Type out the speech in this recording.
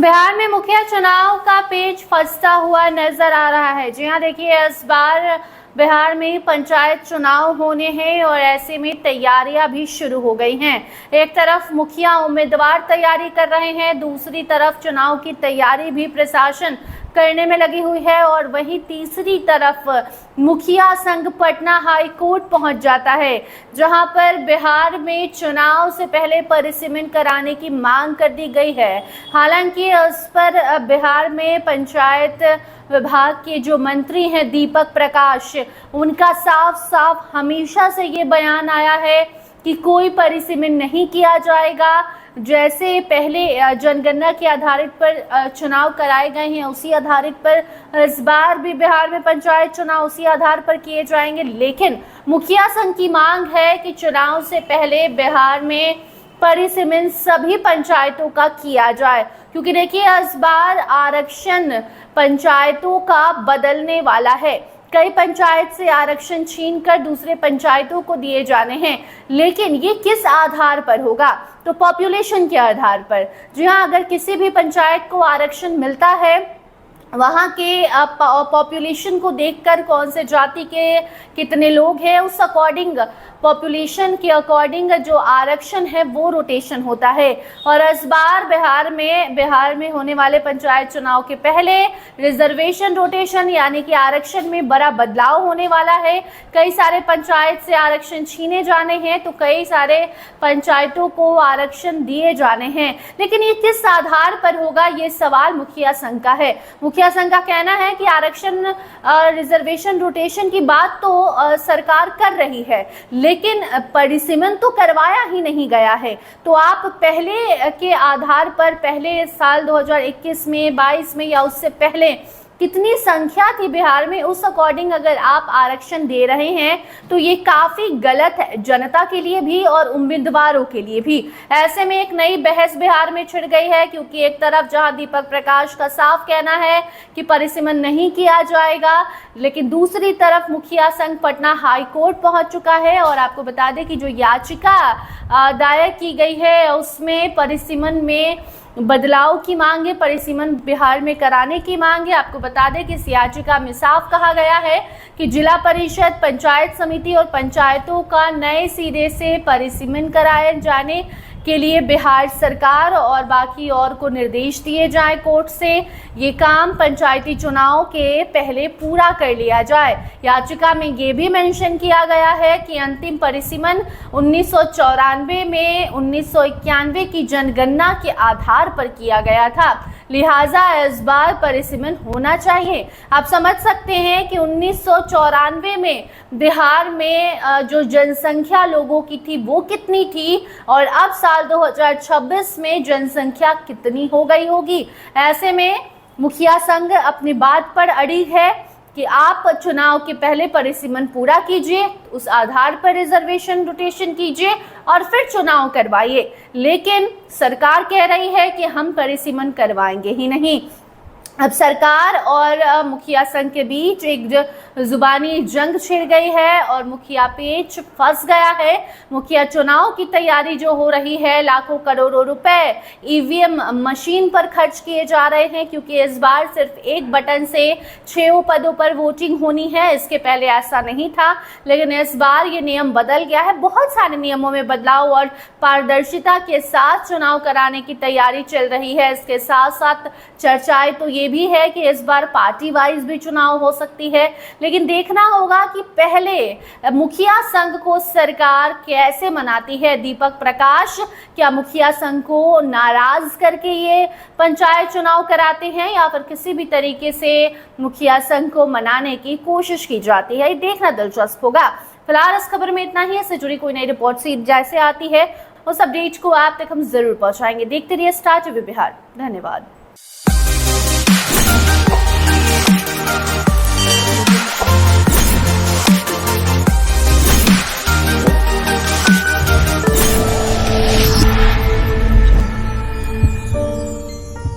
बिहार में मुखिया चुनाव का पेच फंसता हुआ नजर आ रहा है। जी हाँ, देखिए इस बार बिहार में पंचायत चुनाव होने हैं और ऐसे में तैयारियां भी शुरू हो गई हैं। एक तरफ मुखिया उम्मीदवार तैयारी कर रहे हैं, दूसरी तरफ चुनाव की तैयारी भी प्रशासन करने में लगी हुई है और वहीं तीसरी तरफ मुखिया संघ पटना हाई कोर्ट पहुंच जाता है, जहां पर बिहार में चुनाव से पहले परिसीमन कराने की मांग कर दी गई है। हालांकि उस पर बिहार में पंचायत विभाग के जो मंत्री हैं दीपक प्रकाश, उनका साफ साफ हमेशा से ये बयान आया है कि कोई परिसीमन नहीं किया जाएगा। जैसे पहले जनगणना के आधारित पर चुनाव कराए गए हैं, उसी आधारित पर इस बार भी बिहार में पंचायत चुनाव उसी आधार पर किए जाएंगे। लेकिन मुखिया संघ की मांग है कि चुनाव से पहले बिहार में परिसीमन सभी पंचायतों का किया जाए, क्योंकि देखिए इस बार आरक्षण पंचायतों का बदलने वाला है। कई पंचायत से आरक्षण छीनकर दूसरे पंचायतों को दिए जाने हैं, लेकिन ये किस आधार पर होगा? तो पॉपुलेशन के आधार पर। जी हाँ, अगर किसी भी पंचायत को आरक्षण मिलता है, वहाँ के पॉपुलेशन को देखकर कौन से जाति के कितने लोग हैं, उस अकॉर्डिंग पॉपुलेशन के अकॉर्डिंग जो आरक्षण है वो रोटेशन होता है। और इस बार बिहार में होने वाले पंचायत चुनाव के पहले रिजर्वेशन रोटेशन यानी कि आरक्षण में बड़ा बदलाव होने वाला है। कई सारे पंचायत से आरक्षण छीने जाने हैं, तो कई सारे पंचायतों को आरक्षण दिए जाने हैं। लेकिन ये किस आधार पर होगा, ये सवाल मुखिया संघ का है। मुखिया संघ का कहना है कि आरक्षण रिजर्वेशन रोटेशन की बात तो सरकार कर रही है, लेकिन परिसीमन तो करवाया ही नहीं गया है। तो आप पहले के आधार पर पहले साल 2021 में, 22 में या उससे पहले कितनी संख्या थी बिहार में, उस अकॉर्डिंग अगर आप आरक्षण दे रहे हैं तो ये काफी गलत है, जनता के लिए भी और उम्मीदवारों के लिए भी। ऐसे में एक नई बहस बिहार में छिड़ गई है, क्योंकि एक तरफ जहां दीपक प्रकाश का साफ कहना है कि परिसीमन नहीं किया जाएगा, लेकिन दूसरी तरफ मुखिया संघ पटना हाई कोर्ट पहुंच चुका है। और आपको बता दें कि जो याचिका दायर की गई है उसमें परिसीमन में बदलाव की मांग है, परिसीमन बिहार में कराने की मांग है। आपको बता दें कि इस याचिका में साफ कहा गया है कि जिला परिषद, पंचायत समिति और पंचायतों का नए सिरे से परिसीमन कराए जाने के लिए बिहार सरकार और बाकी और को निर्देश दिए जाए कोर्ट से, ये काम पंचायती चुनाव के पहले पूरा कर लिया जाए। याचिका में ये भी मेंशन किया गया है कि अंतिम परिसीमन 1994 में 1991 की जनगणना के आधार पर किया गया था, लिहाजा इस बार परिसीमन होना चाहिए। आप समझ सकते हैं कि 1994 में बिहार में जो जनसंख्या लोगों की थी वो कितनी थी और अब साल 2026 में जनसंख्या कितनी हो गई होगी। ऐसे में मुखिया संघ अपनी बात पर अड़ी है कि आप चुनाव के पहले परिसीमन पूरा कीजिए, उस आधार पर रिजर्वेशन रोटेशन कीजिए और फिर चुनाव करवाइए। लेकिन सरकार कह रही है कि हम परिसीमन करवाएंगे ही नहीं। अब सरकार और मुखिया संघ के बीच एक जुबानी जंग छिड़ गई है और मुखिया पेच फंस गया है। मुखिया चुनाव की तैयारी जो हो रही है, लाखों करोड़ों रुपए ईवीएम मशीन पर खर्च किए जा रहे हैं, क्योंकि इस बार सिर्फ एक बटन से 6 पदों पर वोटिंग होनी है। इसके पहले ऐसा नहीं था, लेकिन इस बार ये नियम बदल गया है। बहुत सारे नियमों में बदलाव और पारदर्शिता के साथ चुनाव कराने की तैयारी चल रही है। इसके साथ साथ चर्चाएं तो ये भी है कि इस बार पार्टी वाइज भी चुनाव हो सकती है। लेकिन देखना होगा कि पहले मुखिया संघ को सरकार कैसे मनाती है। दीपक प्रकाश क्या मुखिया संघ को नाराज करके ये पंचायत चुनाव कराते हैं या फिर किसी भी तरीके से मुखिया संघ को मनाने की कोशिश की जाती है, ये देखना दिलचस्प होगा। फिलहाल इस खबर में इतना ही। इससे जुड़ी कोई नई रिपोर्ट सीट जैसे आती है उस अपडेट को आप तक हम जरूर पहुंचाएंगे। देखते रहिए स्टार टीवी बिहार। धन्यवाद।